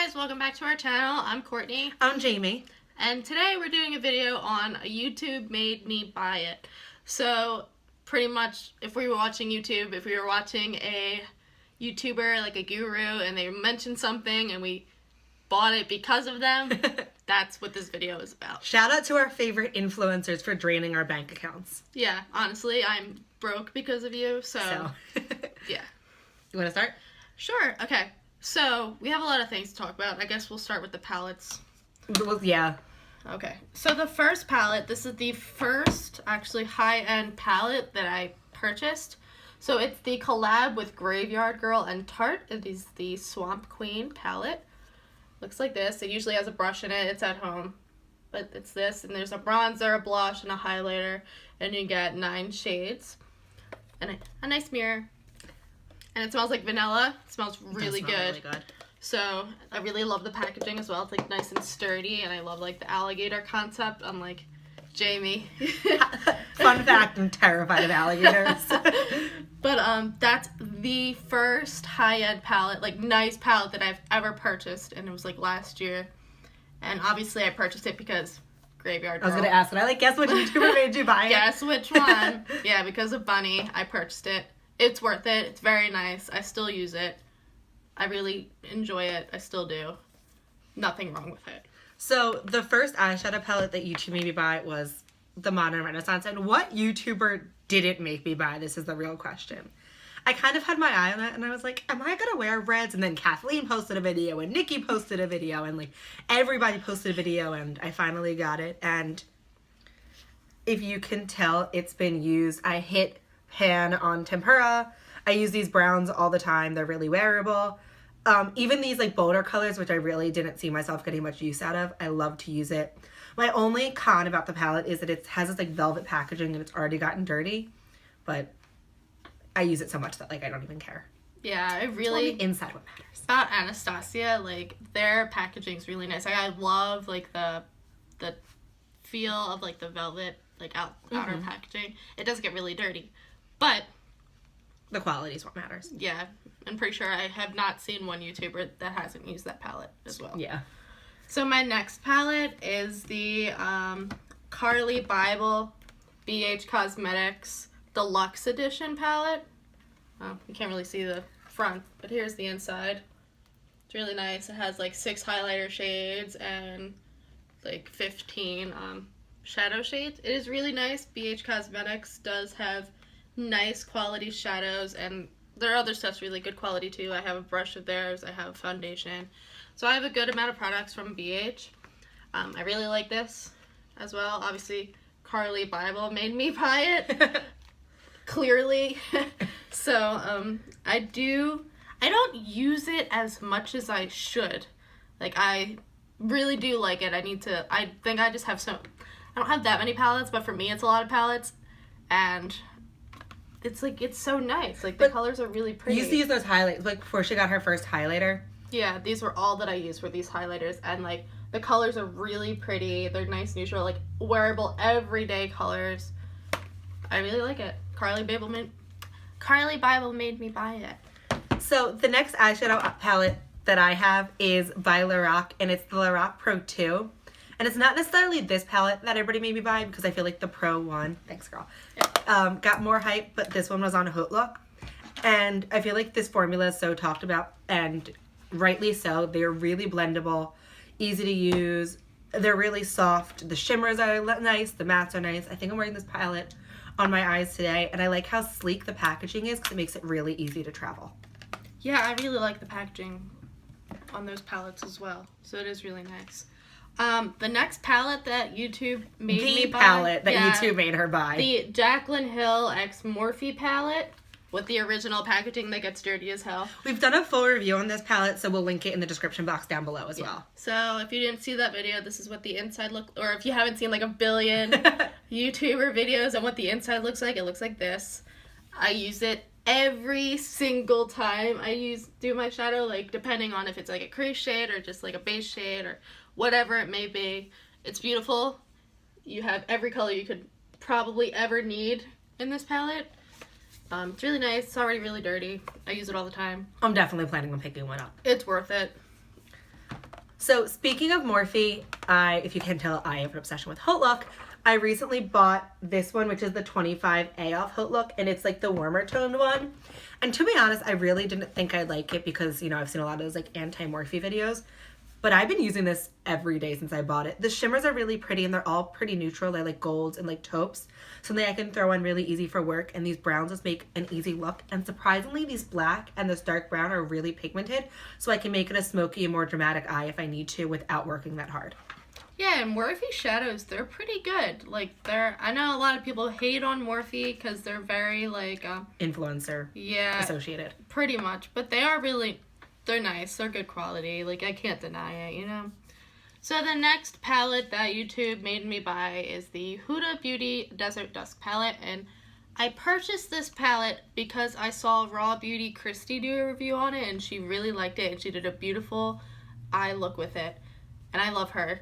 guys, welcome back to our channel. I'm Courtney. I'm Jamie. And today we're doing a video on YouTube made me buy it. So pretty much if we were watching YouTube, if we were watching a YouTuber like a guru and they mentioned something and we bought it because of them, that's what this video is about. Shout out to our favorite influencers for draining our bank accounts. Yeah, honestly, I'm broke because of you, so. Yeah. You want to start? Sure, okay. So, we have a lot of things to talk about. I guess we'll start with the palettes. Well, yeah. Okay, so the first palette, this is the first actually high-end palette that I purchased. So it's the collab with Graveyard Girl and Tarte. It is the Swamp Queen palette. Looks like this. It usually has a brush in it. It's at home. But it's this, and there's a bronzer, a blush, and a highlighter. And you get 9 shades. And a nice mirror. And it smells like vanilla. It smells really good. Really good. So I really love the packaging as well. It's like nice and sturdy, and I love like the alligator concept. Unlike Jamie. Fun fact: I'm terrified of alligators. But that's the first high-end palette, like nice palette that I've ever purchased, and it was like last year. And obviously I purchased it because Graveyard Girl. I was gonna ask, and I guess which YouTuber made you buy it? Guess which one? Yeah, because of Bunny, I purchased it. It's worth it. It's very nice. I still use it. I really enjoy it. I still do. Nothing wrong with it. So the first eyeshadow palette that YouTube made me buy was the Modern Renaissance. And what YouTuber didn't make me buy? This is the real question. I kind of had my eye on it, and I was like, am I gonna wear reds? And then Kathleen posted a video, and Nikki posted a video, and like everybody posted a video, and I finally got it. And if you can tell, it's been used. I hit pan on tempura. I use these browns all the time. They're really wearable. Even these like bolder colors, which I really didn't see myself getting much use out of, I love to use it. My only con about the palette is that it has this like velvet packaging and it's already gotten dirty, but I use it so much that like I don't even care. Yeah, I really... It's only inside what matters. About Anastasia, like their packaging is really nice. Like, I love like the feel of like the velvet like outer packaging. It does get really dirty, but the quality is what matters. Yeah, I'm pretty sure I have not seen one YouTuber that hasn't used that palette as well. Yeah. So my next palette is the Carly Bible BH Cosmetics Deluxe Edition palette. You can't really see the front, but here's the inside. It's really nice. It has like 6 highlighter shades and like 15 shadow shades. It is really nice. BH Cosmetics does have nice quality shadows, and their other stuff's really good quality too. I have a brush of theirs. I have foundation. So I have a good amount of products from BH. I really like this as well. Obviously, Carly Bible made me buy it. Clearly. So, I don't use it as much as I should. Like, I really do like it. I think I just have I don't have that many palettes, but for me it's a lot of palettes. And it's like, it's so nice. Like, the colors are really pretty. You used to use those highlights, like, before she got her first highlighter. Yeah, these were all that I used were these highlighters. And, like, the colors are really pretty. They're nice, neutral, like, wearable, everyday colors. I really like it. Carly Bible made me buy it. So, the next eyeshadow palette that I have is by Lorac, and it's the Lorac Pro 2. And it's not necessarily this palette that everybody made me buy, because I feel like the Pro 1, thanks girl, got more hype, but this one was on Haute Look. And I feel like this formula is so talked about, and rightly so. They're really blendable, easy to use, they're really soft, the shimmers are nice, the mattes are nice. I think I'm wearing this palette on my eyes today, and I like how sleek the packaging is because it makes it really easy to travel. Yeah, I really like the packaging on those palettes as well, so it is really nice. The next palette that YouTube made me buy. The palette that YouTube made her buy. The Jaclyn Hill X Morphe palette with the original packaging that gets dirty as hell. We've done a full review on this palette, so we'll link it in the description box down below as well. So if you didn't see that video, this is what the inside or if you haven't seen like a billion YouTuber videos on what the inside looks like, it looks like this. I use it every single time I do my shadow, like depending on if it's like a crease shade or just like a base shade or whatever it may be. It's beautiful. You have every color you could probably ever need in this palette. It's really nice. It's already really dirty. I use it all the time. I'm definitely planning on picking one up. It's worth it. So speaking of Morphe, if you can tell, I have an obsession with Haute Look. I recently bought this one, which is the 25A off Haute Look, and it's like the warmer toned one. And to be honest, I really didn't think I'd like it because, you know, I've seen a lot of those like anti-Morphe videos. But I've been using this every day since I bought it. The shimmers are really pretty and they're all pretty neutral. They're like golds and like taupes. Something I can throw on really easy for work, and these browns just make an easy look. And surprisingly, these black and this dark brown are really pigmented, so I can make it a smoky and more dramatic eye if I need to without working that hard. Yeah, and Morphe shadows, they're pretty good. Like, I know a lot of people hate on Morphe because they're very, like, influencer associated. Pretty much. But they are really, they're nice. They're good quality. Like, I can't deny it, you know? So the next palette that YouTube made me buy is the Huda Beauty Desert Dusk palette. And I purchased this palette because I saw Raw Beauty Christy do a review on it, and she really liked it, and she did a beautiful eye look with it. And I love her.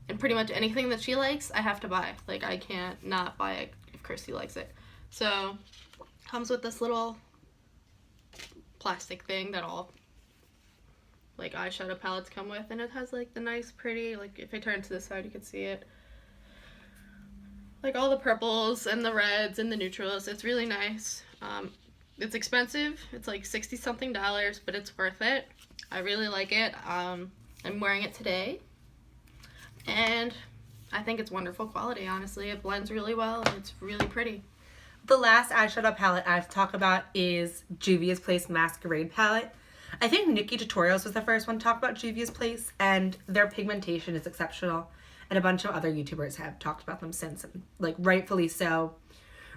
And pretty much anything that she likes, I have to buy. Like, I can't not buy it if Christy likes it. So, comes with this little plastic thing that all, like, eyeshadow palettes come with. And it has, like, the nice, pretty, like, if I turn to this side, you can see it. Like, all the purples and the reds and the neutrals. It's really nice. It's expensive. It's, like, $60-something, but it's worth it. I really like it. I'm wearing it today. And I think it's wonderful quality, honestly. It blends really well, and it's really pretty. The last eyeshadow palette I have to talk about is Juvia's Place Masquerade palette. I think Nikki Tutorials was the first one to talk about Juvia's Place, and their pigmentation is exceptional. And a bunch of other YouTubers have talked about them since, and like rightfully so.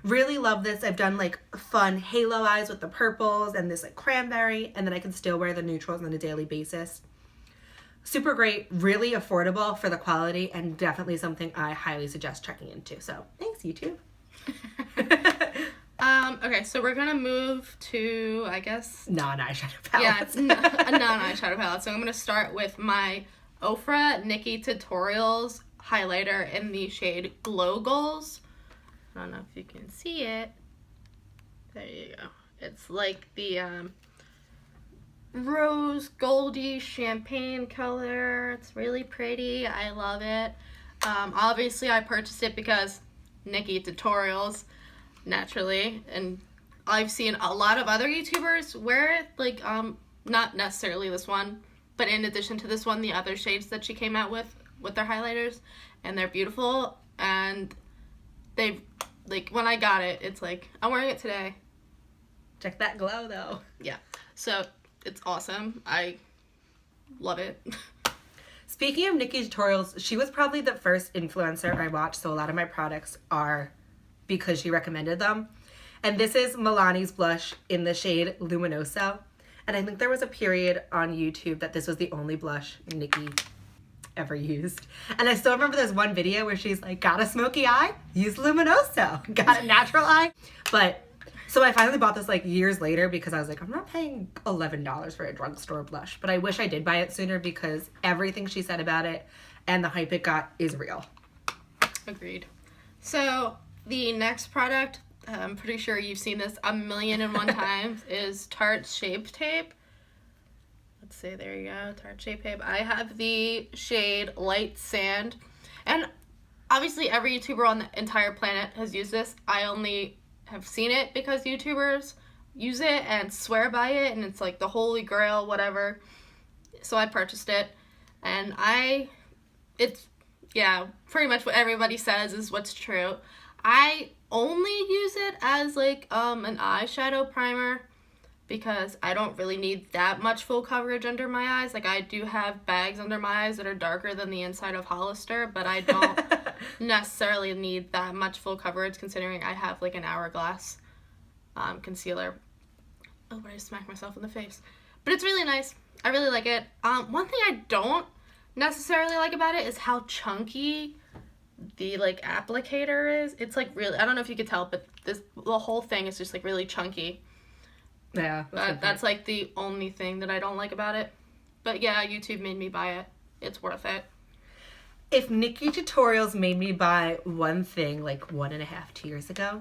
Really love this. I've done like fun halo eyes with the purples and this like cranberry, and then I can still wear the neutrals on a daily basis. Super great, really affordable for the quality, and definitely something I highly suggest checking into. So, thanks, YouTube. Okay, so we're gonna move to, I guess... non-eyeshadow palettes. Yeah, it's a non-eyeshadow palette. So I'm gonna start with my Ofra Nikki Tutorials highlighter in the shade Glow Goals. I don't know if you can see it. There you go. It's like the, rose goldy champagne color. It's really pretty. I love it. Obviously I purchased it because Nikki Tutorials, naturally, and I've seen a lot of other YouTubers wear it, like not necessarily this one, but in addition to this one, the other shades that she came out with their highlighters, and they're beautiful, and they, like, when I got it, it's like I'm wearing it today. Check that glow though. Yeah, so it's awesome. I love it. Speaking of Nikki Tutorials, she was probably the first influencer I watched, so a lot of my products are because she recommended them. And this is Milani's blush in the shade Luminoso. And I think there was a period on YouTube that this was the only blush Nikki ever used. And I still remember there's one video where she's like, got a smoky eye? Use Luminoso. Got a natural eye? But so I finally bought this like years later because I was like, I'm not paying $11 for a drugstore blush. But I wish I did buy it sooner because everything she said about it and the hype it got is real. Agreed. So the next product, I'm pretty sure you've seen this 1,000,001 times, is Tarte Shape Tape. Let's see, there you go, Tarte Shape Tape. I have the shade Light Sand. And obviously every YouTuber on the entire planet has used this. I only have seen it because YouTubers use it and swear by it, and it's like the holy grail, whatever. So I purchased it, and it's, yeah, pretty much what everybody says is what's true. I only use it as like an eyeshadow primer because I don't really need that much full coverage under my eyes. Like, I do have bags under my eyes that are darker than the inside of Hollister, but I don't necessarily need that much full coverage considering I have like an Hourglass concealer. Oh, but I just smacked myself in the face. But it's really nice. I really like it. One thing I don't necessarily like about it is how chunky the like applicator is. It's like really, I don't know if you could tell, but the whole thing is just like really chunky. Yeah. That's like the only thing that I don't like about it. But yeah, YouTube made me buy it. It's worth it. If Nikki Tutorials made me buy one thing like 1.5, 2 years ago,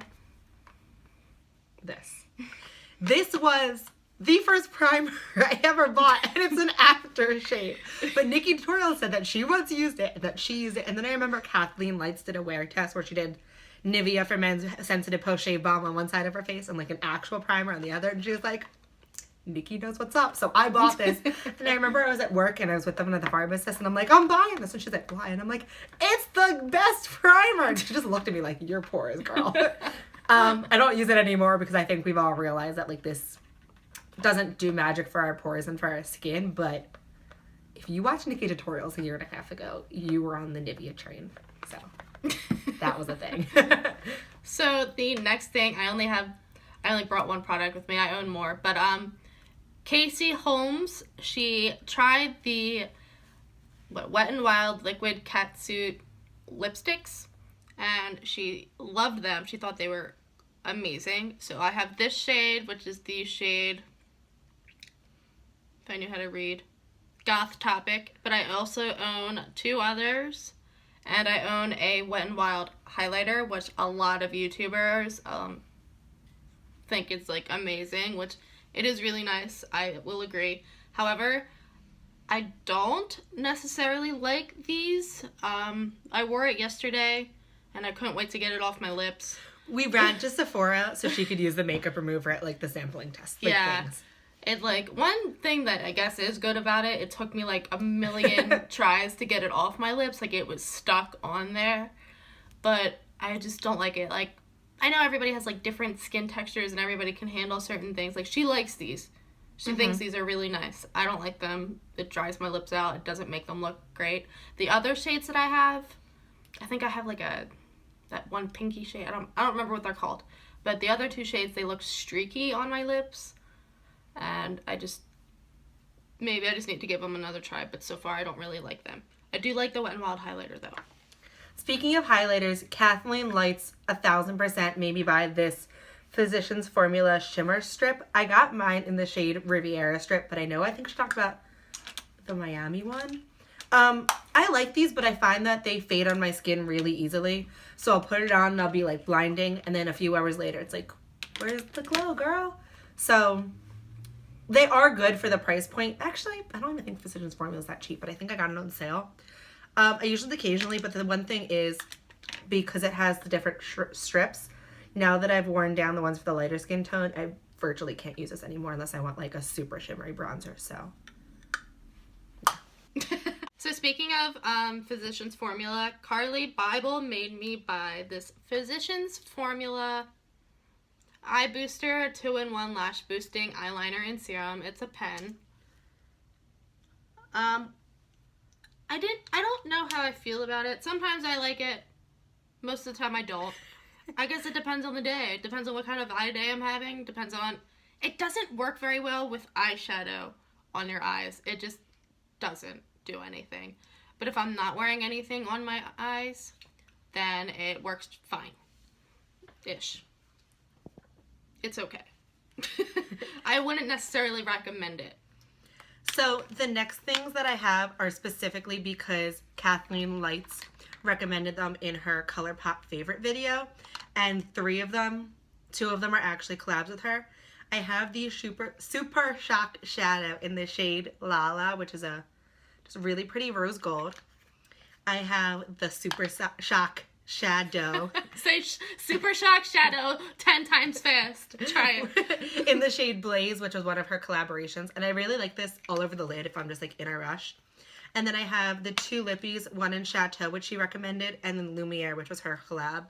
this was the first primer I ever bought, and it's an aftershave. But Nikki Tutorial said that she once used it, that she used it, and then I remember Kathleen Lights did a wear test where she did Nivea for Men's Sensitive Post-Shave Balm on one side of her face and like an actual primer on the other, and she was like, Nikki knows what's up. So I bought this, and I remember I was at work and I was with them at the pharmacist, and I'm like, I'm buying this, and she's like, why? And I'm like, it's the best primer. And she just looked at me like, you're poor as girl. I don't use it anymore because I think we've all realized that like this doesn't do magic for our pores and for our skin. But if you watched Nikki Tutorials a year and a half ago, you were on the Nivea train. So that was a thing. So the next thing, I only brought one product with me. I own more, but Casey Holmes, she tried the Wet n Wild liquid catsuit lipsticks, and she loved them. She thought they were amazing. So I have this shade, which is the shade, if I knew how to read, Goth Topic, but I also own two others, and I own a Wet n Wild highlighter, which a lot of YouTubers think it's like amazing, which it is really nice, I will agree. However, I don't necessarily like these. I wore it yesterday, and I couldn't wait to get it off my lips. We ran to Sephora so she could use the makeup remover at like the sampling test. Like, yeah. Things. It like, one thing that I guess is good about it, it took me like a million tries to get it off my lips. Like, it was stuck on there. But I just don't like it. Like, I know everybody has like different skin textures and everybody can handle certain things. Like, she likes these. She thinks these are really nice. I don't like them. It dries my lips out. It doesn't make them look great. The other shades that I have, I think I have like that one pinky shade. I don't remember what they're called. But the other two shades, they look streaky on my lips. And maybe I just need to give them another try. But so far, I don't really like them. I do like the Wet n Wild highlighter, though. Speaking of highlighters, Kathleen Lights 1000% made me buy this Physicians Formula Shimmer Strip. I got mine in the shade Riviera Strip, but I think she talked about the Miami one. I like these, but I find that they fade on my skin really easily. So I'll put it on and I'll be like blinding, and then a few hours later it's like, where's the glow, girl? So they are good for the price point. Actually, I don't even think Physicians Formula is that cheap, but I think I got it on sale. I use it occasionally, but the one thing is, because it has the different strips, now that I've worn down the ones for the lighter skin tone, I virtually can't use this anymore unless I want like a super shimmery bronzer, so. So speaking of Physicians Formula, Carly Bible made me buy this Physicians Formula Eye Booster 2-in-1 Lash Boosting Eyeliner and Serum. It's a pen. I don't know how I feel about it. Sometimes I like it. Most of the time I don't. I guess it depends on the day. It depends on what kind of eye day I'm having. It doesn't work very well with eyeshadow on your eyes. It just doesn't do anything. But if I'm not wearing anything on my eyes, then it works fine. Ish. It's okay. I wouldn't necessarily recommend it. So the next things that I have are specifically because Kathleen Lights recommended them in her ColourPop favorite video, and two of them are actually collabs with her. I have the Super Shock Shadow in the shade Lala, which is just really pretty rose gold. I have the Super Shock Shadow. Say Super Shock Shadow 10 times fast. Try it. In the shade Blaze, which was one of her collaborations. And I really like this all over the lid if I'm just like in a rush. And then I have the two lippies, one in Chateau, which she recommended, and then Lumiere, which was her collab.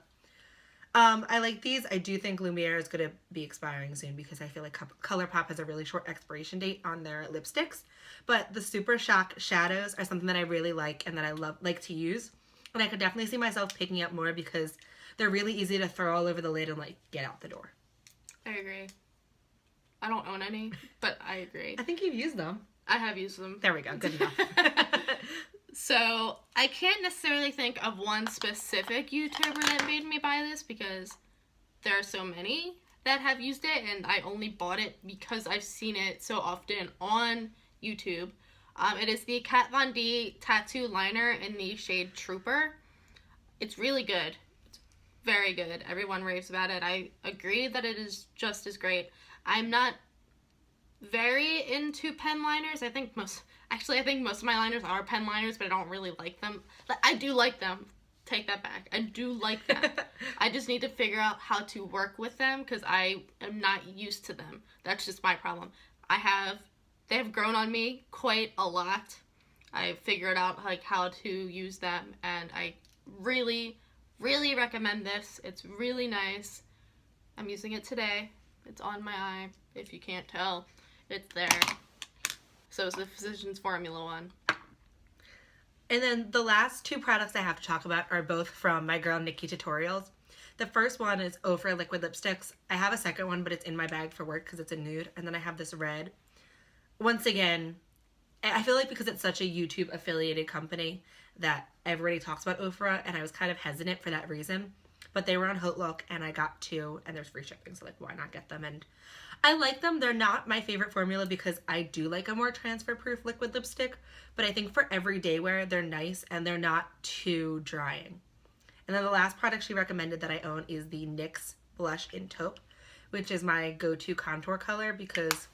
I like these. I do think Lumiere is going to be expiring soon because I feel like ColourPop has a really short expiration date on their lipsticks. But the Super Shock Shadows are something that I really like and that I like to use. And I could definitely see myself picking up more because they're really easy to throw all over the lid and like get out the door. I agree. I don't own any, but I agree. I think you've used them. I have used them. There we go. Good enough. So I can't necessarily think of one specific YouTuber that made me buy this because there are so many that have used it, and I only bought it because I've seen it so often on YouTube. It is the Kat Von D Tattoo Liner in the shade Trooper. It's really good. It's very good. Everyone raves about it. I agree that it is just as great. I'm not very into pen liners. I think most of my liners are pen liners, but I don't really like them. But I do like them. Take that back. I do like them. I just need to figure out how to work with them because I am not used to them. That's just my problem. They have grown on me quite a lot. I figured out like how to use them, and I really, really recommend this. It's really nice. I'm using it today. It's on my eye. If you can't tell, it's there. So it's the Physicians Formula one. And then the last two products I have to talk about are both from my girl Nikki Tutorials. The first one is Ofra liquid lipsticks. I have a second one, but it's in my bag for work because it's a nude. And then I have this red. Once again, I feel like because it's such a YouTube affiliated company that everybody talks about Ofra, and I was kind of hesitant for that reason. But they were on Hotlook, and I got two, and there's free shipping, so like, why not get them? And I like them. They're not my favorite formula because I do like a more transfer-proof liquid lipstick, but I think for everyday wear, they're nice, and they're not too drying. And then the last product she recommended that I own is the NYX Blush in Taupe, which is my go-to contour color because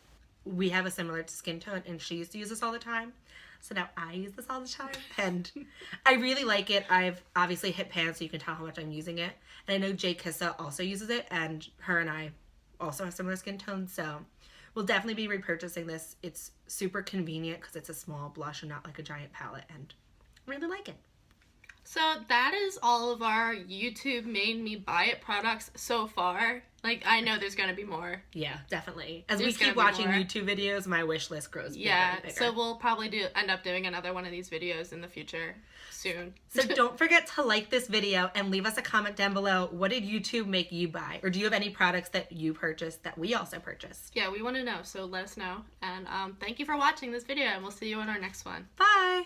we have a similar skin tone, and she used to use this all the time. So now I use this all the time, and I really like it. I've obviously hit pan, so you can tell how much I'm using it. And I know Jay Kissa also uses it, and her and I also have similar skin tones, so we'll definitely be repurchasing this. It's super convenient because it's a small blush and not like a giant palette, and I really like it. So that is all of our YouTube made me buy it products so far. Like, I know there's gonna be more. Yeah, definitely. As There's we keep gonna be watching more. YouTube videos, my wish list grows bigger Yeah, and bigger. so we'll probably end up doing another one of these videos in the future soon. So don't forget to like this video and leave us a comment down below. What did YouTube make you buy? Or do you have any products that you purchased that we also purchased? Yeah, we want to know, so let us know. And thank you for watching this video, and we'll see you in our next one. Bye!